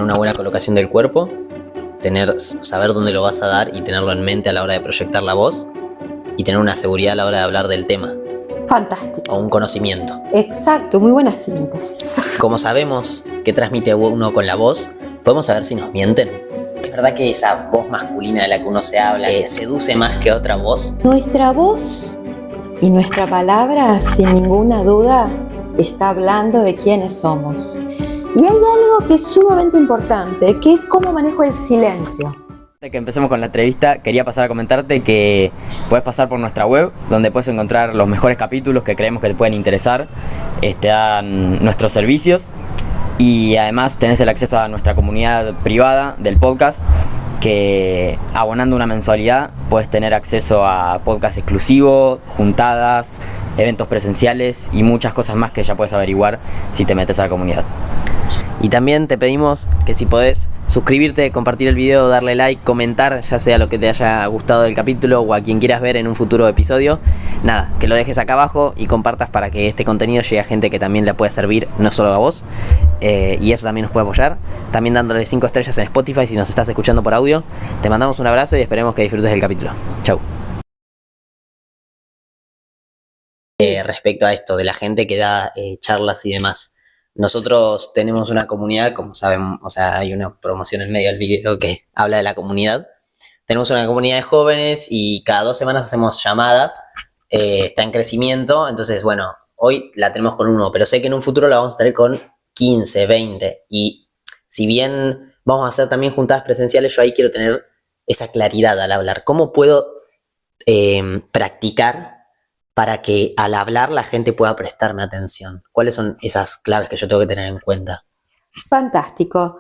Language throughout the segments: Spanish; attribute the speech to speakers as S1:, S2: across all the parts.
S1: Una buena colocación del cuerpo, saber dónde lo vas a dar y tenerlo en mente a la hora de proyectar la voz, y tener una seguridad a la hora de hablar del tema.
S2: Fantástico.
S1: O un conocimiento.
S2: Exacto, muy buena síntesis.
S1: Como sabemos qué transmite uno con la voz, podemos saber si nos mienten. ¿Es verdad que esa voz masculina de la que uno se habla seduce más que otra voz?
S2: Nuestra voz y nuestra palabra, sin ninguna duda, está hablando de quiénes somos. Y hay algo que es sumamente importante, que es cómo manejo el silencio.
S3: Antes de que empecemos con la entrevista, quería pasar a comentarte que puedes pasar por nuestra web, donde puedes encontrar los mejores capítulos que creemos que te pueden interesar, dan nuestros servicios, y además tenés el acceso a nuestra comunidad privada del podcast, que abonando una mensualidad puedes tener acceso a podcast exclusivos, juntadas, eventos presenciales y muchas cosas más que ya puedes averiguar si te metes a la comunidad.
S1: Y también te pedimos que si podés suscribirte, compartir el video, darle like, comentar, ya sea lo que te haya gustado del capítulo o a quien quieras ver en un futuro episodio. Nada, que lo dejes acá abajo y compartas para que este contenido llegue a gente que también le puede servir, no solo a vos. Y eso también nos puede apoyar. También dándole 5 estrellas en Spotify si nos estás escuchando por audio. Te mandamos un abrazo y esperemos que disfrutes del capítulo. Chau. Respecto a esto de la gente que da charlas y demás. Nosotros tenemos una comunidad, como saben, o sea, hay una promoción en medio del video que habla de la comunidad. Tenemos una comunidad de jóvenes y cada 2 semanas hacemos llamadas. Está en crecimiento, entonces, bueno, hoy la tenemos con 1, pero sé que en un futuro la vamos a tener con 15, 20. Y si bien vamos a hacer también juntadas presenciales, yo ahí quiero tener esa claridad al hablar. ¿Cómo puedo practicar para que al hablar la gente pueda prestarme atención? ¿Cuáles son esas claves que yo tengo que tener en cuenta?
S2: Fantástico.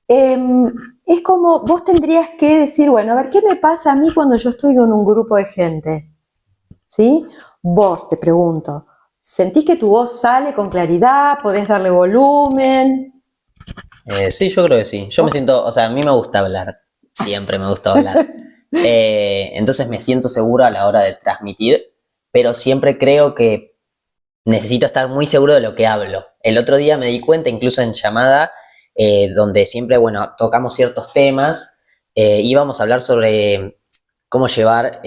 S2: Es como vos tendrías que decir, bueno, a ver, ¿qué me pasa a mí cuando yo estoy con un grupo de gente? ¿Sí? Vos, te pregunto, ¿sentís que tu voz sale con claridad? ¿Podés darle volumen?
S1: Sí, yo creo que sí. Yo me siento, o sea, a mí me gusta hablar. Siempre me gusta hablar. Entonces me siento seguro a la hora de transmitir, pero siempre creo que necesito estar muy seguro de lo que hablo. El otro día me di cuenta, incluso en llamada, donde siempre, bueno, tocamos ciertos temas, íbamos a hablar sobre cómo llevar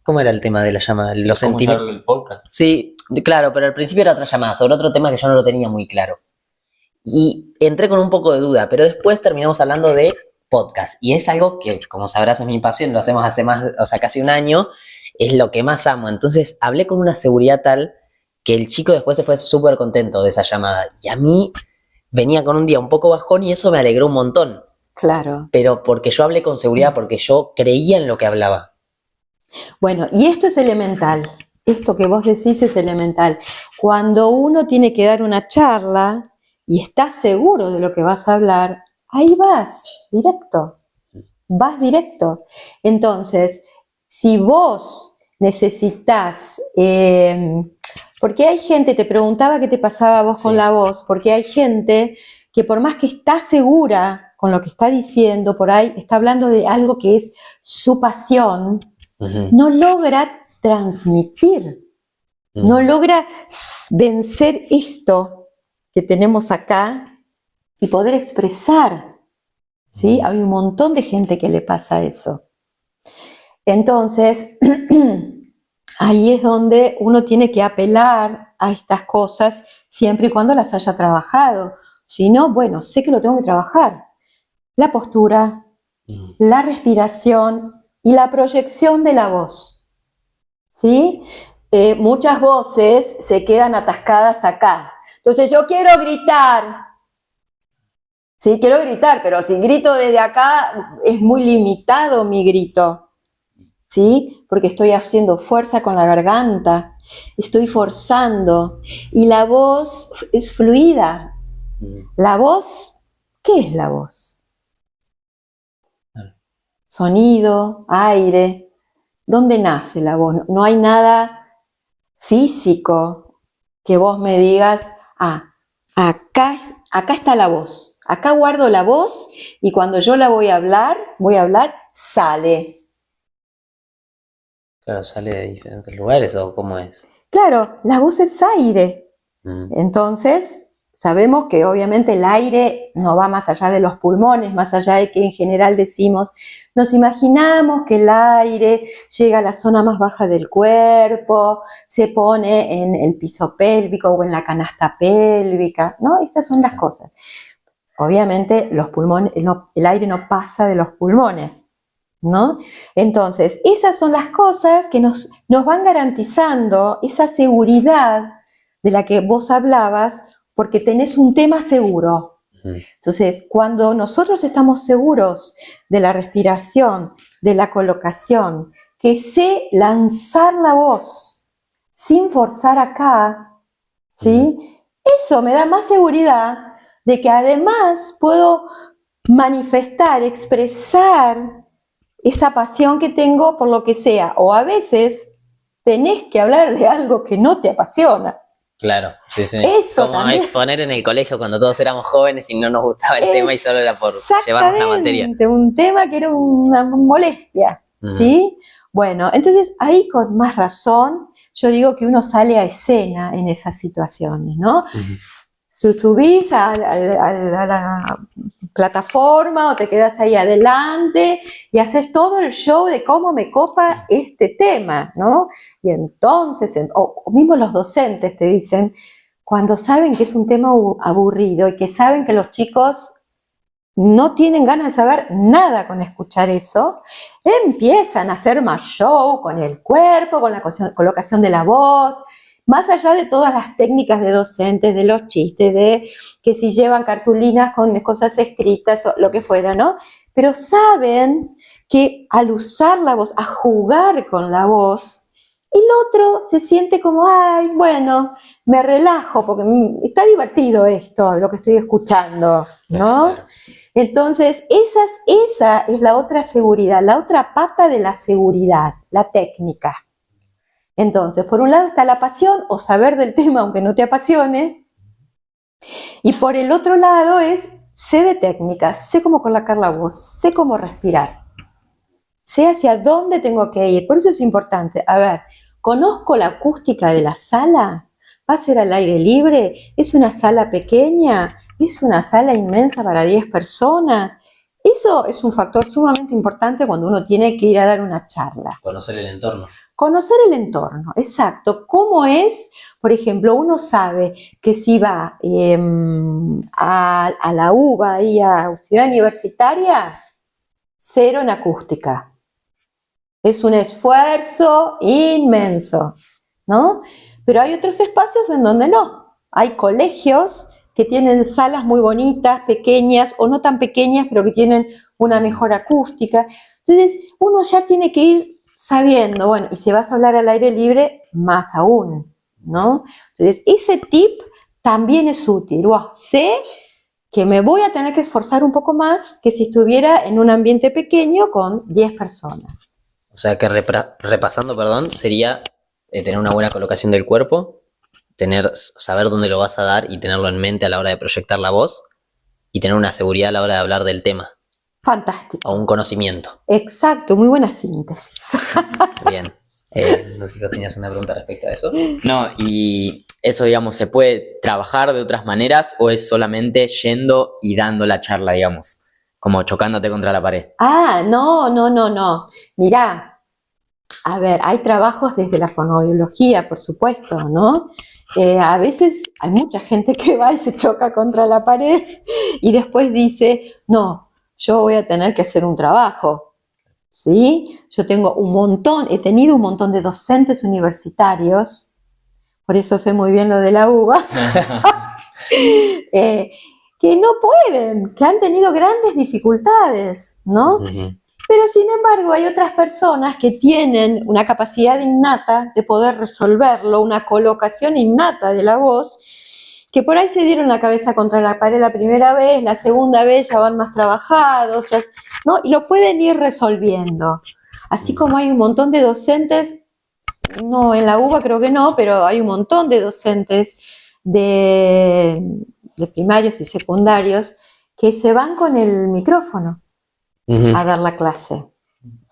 S1: ¿cómo era el tema de la llamada? Los sentimientos.
S3: El podcast?
S1: Sí, claro, pero al principio era otra llamada, sobre otro tema que yo no lo tenía muy claro. Y entré con un poco de duda, pero después terminamos hablando de podcast. Y es algo que, como sabrás, es mi pasión, lo hacemos hace más, o sea, casi un año, es lo que más amo. Entonces hablé con una seguridad tal que el chico después se fue súper contento de esa llamada. Y a mí venía con un día un poco bajón y eso me alegró un montón.
S2: Claro.
S1: Pero porque yo hablé con seguridad, porque yo creía en lo que hablaba.
S2: Bueno, y esto es elemental. Esto que vos decís es elemental. Cuando uno tiene que dar una charla y estás seguro de lo que vas a hablar, ahí vas, directo. Vas directo. Entonces, si vos necesitas, porque hay gente, te preguntaba qué te pasaba a vos con la voz, porque hay gente que por más que está segura con lo que está diciendo, por ahí está hablando de algo que es su pasión, no logra transmitir, no logra vencer esto que tenemos acá y poder expresar. ¿Sí? Hay un montón de gente que le pasa eso. Entonces, ahí es donde uno tiene que apelar a estas cosas siempre y cuando las haya trabajado. Si no, bueno, sé que lo tengo que trabajar. La postura, la respiración y la proyección de la voz. ¿Sí? Muchas voces se quedan atascadas acá. Entonces, yo quiero gritar. Sí, quiero gritar, pero si grito desde acá es muy limitado mi grito, ¿sí? Porque estoy haciendo fuerza con la garganta, estoy forzando y la voz es fluida. La voz, ¿qué es la voz? Sonido, aire. ¿Dónde nace la voz? No hay nada físico que vos me digas, acá está la voz. Acá guardo la voz y cuando yo la voy a hablar, sale.
S1: Claro, ¿sale de diferentes lugares o cómo es?
S2: Claro, la voz es aire. Entonces, Sabemos que obviamente el aire no va más allá de los pulmones, más allá de que en general decimos, nos imaginamos que el aire llega a la zona más baja del cuerpo, se pone en el piso pélvico o en la canasta pélvica, ¿no? Esas son las cosas. Obviamente los pulmones, el aire no pasa de los pulmones, ¿no? Entonces, esas son las cosas que nos van garantizando esa seguridad de la que vos hablabas, porque tenés un tema seguro. Entonces, cuando nosotros estamos seguros de la respiración, de la colocación, que sé lanzar la voz sin forzar acá, ¿sí? Eso me da más seguridad de que además puedo manifestar, expresar esa pasión que tengo por lo que sea. O a veces tenés que hablar de algo que no te apasiona.
S1: Claro, sí, sí.
S2: Eso
S1: como
S2: también.
S1: exponer en el colegio cuando todos éramos jóvenes y no nos gustaba el tema y solo era por llevarnos la materia.
S2: Exactamente, un tema que era una molestia, ¿sí? Bueno, entonces ahí con más razón yo digo que uno sale a escena en esas situaciones, ¿no? Subís a la plataforma o te quedas ahí adelante y haces todo el show de cómo me copa este tema, ¿no? Y entonces, o mismo los docentes te dicen, cuando saben que es un tema aburrido y que saben que los chicos no tienen ganas de saber nada con escuchar eso, empiezan a hacer más show con el cuerpo, con la colocación de la voz, más allá de todas las técnicas de docentes, de los chistes, de que si llevan cartulinas con cosas escritas o lo que fuera, ¿no? Pero saben que al usar la voz, a jugar con la voz, el otro se siente como, ay, bueno, me relajo porque está divertido esto, lo que estoy escuchando, ¿no? Claro. Entonces, esa es la otra seguridad, la otra pata de la seguridad, la técnica. Entonces, por un lado está la pasión o saber del tema aunque no te apasione, y por el otro lado es sé de técnicas, sé cómo colocar la voz, sé cómo respirar, sé hacia dónde tengo que ir. Por eso es importante, a ver, conozco la acústica de la sala, va a ser al aire libre, es una sala pequeña, es una sala inmensa para 10 personas. Eso es un factor sumamente importante cuando uno tiene que ir a dar una charla.
S1: Conocer el entorno.
S2: Conocer el entorno, exacto. ¿Cómo es? Por ejemplo, uno sabe que si va a la UBA y a Ciudad Universitaria, 0 en acústica. Es un esfuerzo inmenso, ¿no? Pero hay otros espacios en donde no. Hay colegios que tienen salas muy bonitas, pequeñas o no tan pequeñas, pero que tienen una mejor acústica. Entonces, uno ya tiene que ir sabiendo, bueno, y si vas a hablar al aire libre, más aún, ¿no? Entonces, ese tip también es útil. Sé que me voy a tener que esforzar un poco más que si estuviera en un ambiente pequeño con 10 personas.
S1: O sea que repasando, sería tener una buena colocación del cuerpo, saber dónde lo vas a dar y tenerlo en mente a la hora de proyectar la voz y tener una seguridad a la hora de hablar del tema.
S2: Fantástico.
S1: O un conocimiento.
S2: Exacto, muy buena síntesis.
S1: Bien. No sé si tenías una pregunta respecto a eso.
S3: No, y eso, digamos, ¿se puede trabajar de otras maneras o es solamente yendo y dando la charla, digamos? Como chocándote contra la pared.
S2: Ah, no. Mirá, a ver, hay trabajos desde la fonoaudiología, por supuesto, ¿no? A veces hay mucha gente que va y se choca contra la pared y después dice, no, yo voy a tener que hacer un trabajo, ¿sí? Yo he tenido un montón de docentes universitarios, por eso sé muy bien lo de la UBA, que no pueden, que han tenido grandes dificultades, ¿no? Pero sin embargo hay otras personas que tienen una capacidad innata de poder resolverlo, una colocación innata de la voz, que por ahí se dieron la cabeza contra la pared la primera vez, la segunda vez ya van más trabajados, ¿no? Y lo pueden ir resolviendo. Así como hay un montón de docentes, no, en la UBA creo que no, pero hay un montón de docentes de primarios y secundarios que se van con el micrófono a dar la clase.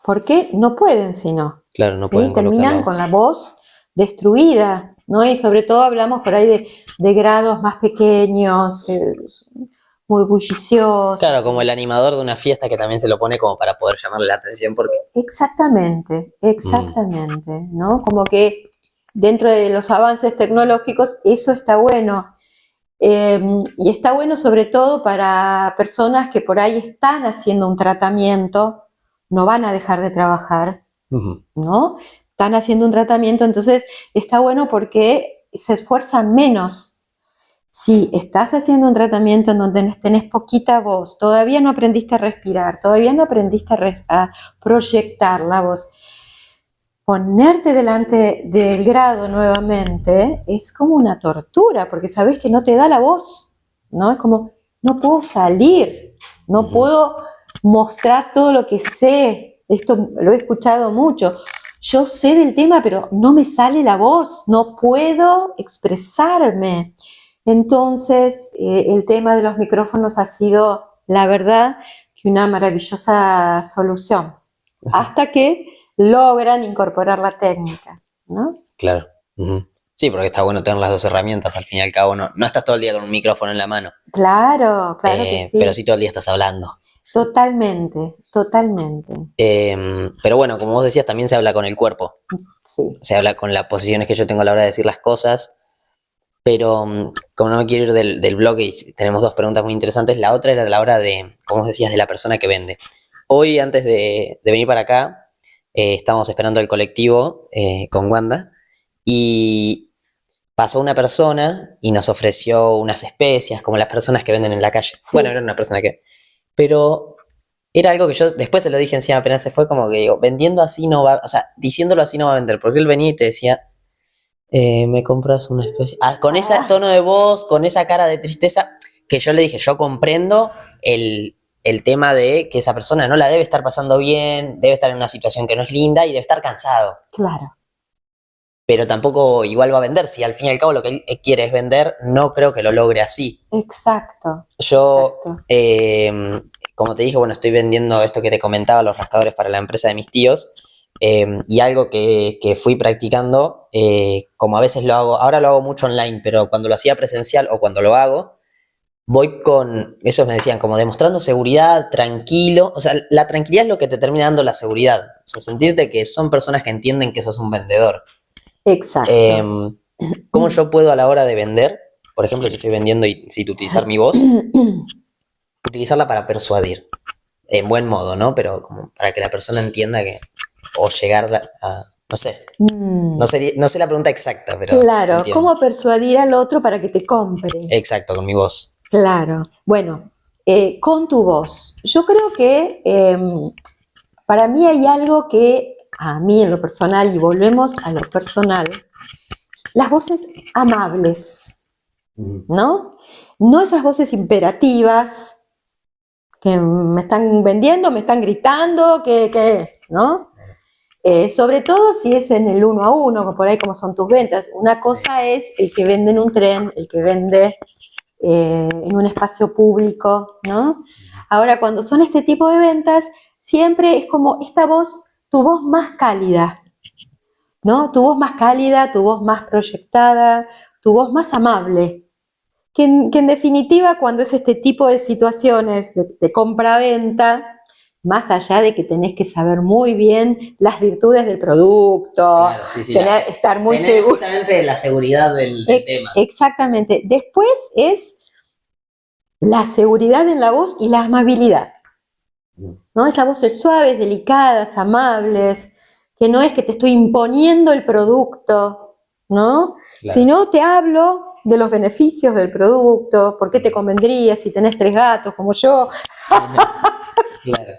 S2: ¿Por qué? No pueden, si no.
S1: Claro, no
S2: ¿sí?
S1: pueden.
S2: Terminan con la voz destruida, ¿no? Y sobre todo hablamos por ahí de grados más pequeños, muy bulliciosos.
S1: Claro, como el animador de una fiesta que también se lo pone como para poder llamarle la atención porque...
S2: Exactamente, ¿no? Como que dentro de los avances tecnológicos eso está bueno. Y está bueno sobre todo para personas que por ahí están haciendo un tratamiento, no van a dejar de trabajar, ¿no? Están haciendo un tratamiento, entonces está bueno porque se esfuerzan menos. Si estás haciendo un tratamiento en donde tenés poquita voz, todavía no aprendiste a respirar, todavía no aprendiste a proyectar la voz, ponerte delante del grado nuevamente es como una tortura, porque sabes que no te da la voz, ¿no? Es como, no puedo salir, no puedo mostrar todo lo que sé. Esto lo he escuchado mucho. Yo sé del tema, pero no me sale la voz, no puedo expresarme. Entonces, el tema de los micrófonos ha sido, la verdad, que una maravillosa solución. Hasta que logran incorporar la técnica, ¿no?
S1: Claro. Sí, porque está bueno tener las dos herramientas. Al fin y al cabo, no estás todo el día con un micrófono en la mano.
S2: Claro que sí.
S1: Pero sí todo el día estás hablando.
S2: Totalmente.
S1: Pero bueno, como vos decías, también se habla con el cuerpo.
S2: Sí.
S1: Se habla con las posiciones que yo tengo a la hora de decir las cosas. Pero como no me quiero ir del blog y tenemos dos preguntas muy interesantes, la otra era a la hora de, como vos decías, de la persona que vende. Hoy, antes de venir para acá, estábamos esperando el colectivo con Wanda y pasó una persona y nos ofreció unas especias, como las personas que venden en la calle. Sí. Bueno, era una persona que... Pero era algo que yo después se lo dije encima apenas se fue, como que digo, vendiendo así no va, o sea, diciéndolo así no va a vender, porque él venía y te decía... me compras una especie... con ese tono de voz, con esa cara de tristeza, que yo le dije, yo comprendo el tema de que esa persona no la debe estar pasando bien, debe estar en una situación que no es linda y debe estar cansado.
S2: Claro.
S1: Pero tampoco igual va a vender, si al fin y al cabo lo que él quiere es vender, no creo que lo logre así.
S2: Exacto.
S1: Yo, como te dije, bueno, estoy vendiendo esto que te comentaba, los rascadores para la empresa de mis tíos. Y algo que fui practicando, como a veces lo hago, ahora lo hago mucho online, pero cuando lo hacía presencial o cuando lo hago, voy con, esos me decían, como demostrando seguridad, tranquilo, o sea, la tranquilidad es lo que te termina dando la seguridad, o sea, sentirte que son personas que entienden que sos un vendedor.
S2: Exacto.
S1: ¿Cómo yo puedo a la hora de vender, por ejemplo, si estoy vendiendo y necesito utilizar mi voz, utilizarla para persuadir, en buen modo, ¿no? Pero como para que la persona entienda que... o llegar a, no sé, no sé la pregunta exacta, pero...
S2: Claro, ¿cómo persuadir al otro para que te compre?
S1: Exacto, con mi voz.
S2: Claro, bueno, con tu voz. Yo creo que para mí hay algo que a mí en lo personal, y volvemos a lo personal, las voces amables, ¿no? No esas voces imperativas que me están vendiendo, me están gritando, ¿no? Sobre todo si es en el 1 a 1, por ahí como son tus ventas. Una cosa es el que vende en un tren, el que vende en un espacio público, ¿no? Ahora, cuando son este tipo de ventas, siempre es como esta voz, tu voz más cálida, ¿no? Tu voz más cálida, tu voz más proyectada, tu voz más amable. Que en definitiva, cuando es este tipo de situaciones de compra-venta, más allá de que tenés que saber muy bien las virtudes del producto,
S1: claro, sí,
S2: estar muy seguro.
S1: Justamente la seguridad del tema.
S2: Exactamente. Después es la seguridad en la voz y la amabilidad, ¿no? Esas voces suaves, delicadas, amables, que no es que te estoy imponiendo el producto, ¿no? Claro. Sino te hablo de los beneficios del producto, por qué te convendría si tenés 3 gatos como yo.
S1: Claro.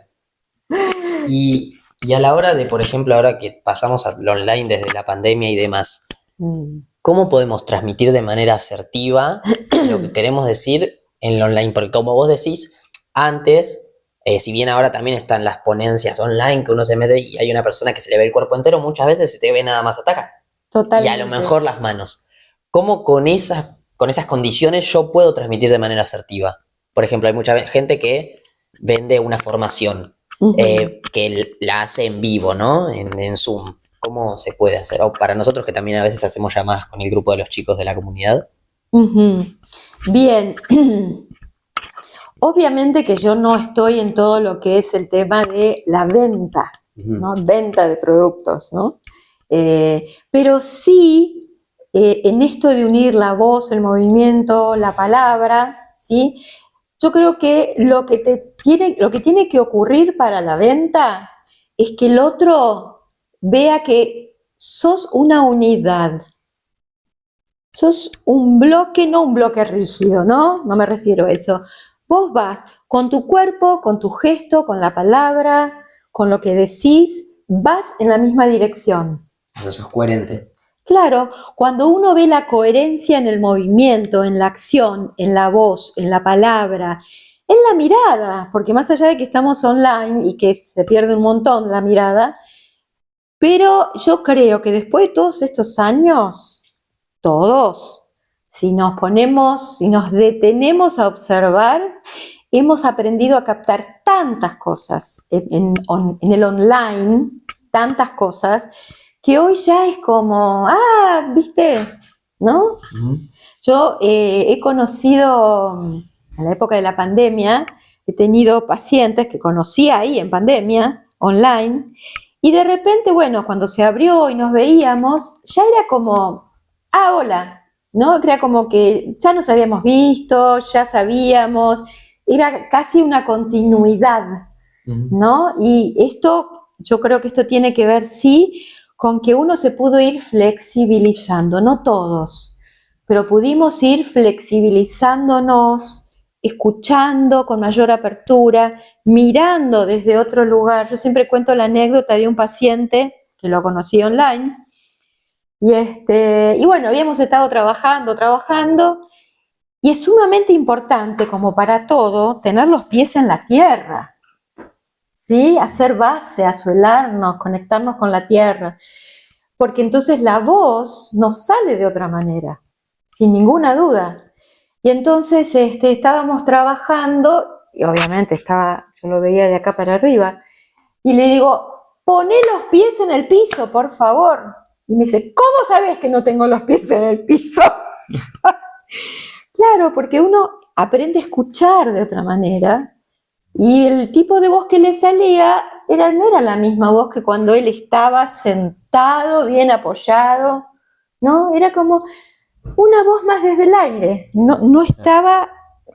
S1: Y a la hora de, por ejemplo, ahora que pasamos a lo online desde la pandemia y demás, ¿cómo podemos transmitir de manera asertiva lo que queremos decir en lo online? Porque como vos decís, antes, si bien ahora también están las ponencias online que uno se mete y hay una persona que se le ve el cuerpo entero, muchas veces se te ve nada más ataca.
S2: Totalmente.
S1: Y a lo mejor las manos. ¿Cómo con esas condiciones yo puedo transmitir de manera asertiva? Por ejemplo, hay mucha gente que vende una formación que la hace en vivo, ¿no? En Zoom. ¿Cómo se puede hacer? O para nosotros que también a veces hacemos llamadas con el grupo de los chicos de la comunidad.
S2: Bien, obviamente que yo no estoy en todo lo que es el tema de la venta, ¿no? Venta de productos, ¿no? Pero sí, en esto de unir la voz, el movimiento, la palabra, ¿sí? Yo creo que lo que tiene que ocurrir para la venta es que el otro vea que sos una unidad. Sos un bloque, no un bloque rígido, ¿no? No me refiero a eso. Vos vas con tu cuerpo, con tu gesto, con la palabra, con lo que decís, vas en la misma dirección.
S1: Pero sos coherente.
S2: Claro, cuando uno ve la coherencia en el movimiento, en la acción, en la voz, en la palabra, en la mirada, porque más allá de que estamos online y que se pierde un montón la mirada, pero yo creo que después de todos estos años, todos, si nos detenemos a observar, hemos aprendido a captar tantas cosas en el online, tantas cosas, que hoy ya es como, ¿viste? ¿No? Yo he conocido, en la época de la pandemia, he tenido pacientes que conocí ahí en pandemia, online, y de repente, bueno, cuando se abrió y nos veíamos, ya era como, hola, ¿no? Era como que ya nos habíamos visto, ya sabíamos, era casi una continuidad, ¿no? Y esto, yo creo que esto tiene que ver, sí, con que uno se pudo ir flexibilizando, no todos, pero pudimos ir flexibilizándonos, escuchando con mayor apertura, mirando desde otro lugar. Yo siempre cuento la anécdota de un paciente que lo conocí online, y bueno, habíamos estado trabajando, y es sumamente importante, como para todo, tener los pies en la tierra, ¿sí? Hacer base, asuelarnos, conectarnos con la tierra, porque entonces la voz nos sale de otra manera, sin ninguna duda. Y entonces estábamos trabajando, y obviamente yo lo veía de acá para arriba, y le digo, poné los pies en el piso, por favor. Y me dice, ¿cómo sabes que no tengo los pies en el piso? Claro, porque uno aprende a escuchar de otra manera, y el tipo de voz que le salía no era la misma voz que cuando él estaba sentado, bien apoyado, ¿no? Era como una voz más desde el aire, no estaba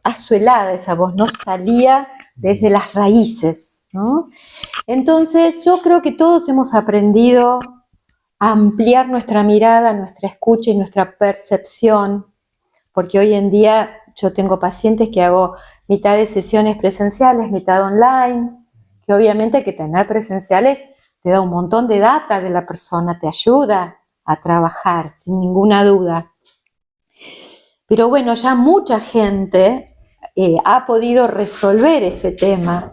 S2: asuelada esa voz, no salía desde las raíces, ¿no? Entonces yo creo que todos hemos aprendido a ampliar nuestra mirada, nuestra escucha y nuestra percepción, porque hoy en día yo tengo pacientes que hago mitad de sesiones presenciales, mitad online, que obviamente que tener presenciales te da un montón de data de la persona, te ayuda a trabajar, sin ninguna duda. Pero bueno, ya mucha gente ha podido resolver ese tema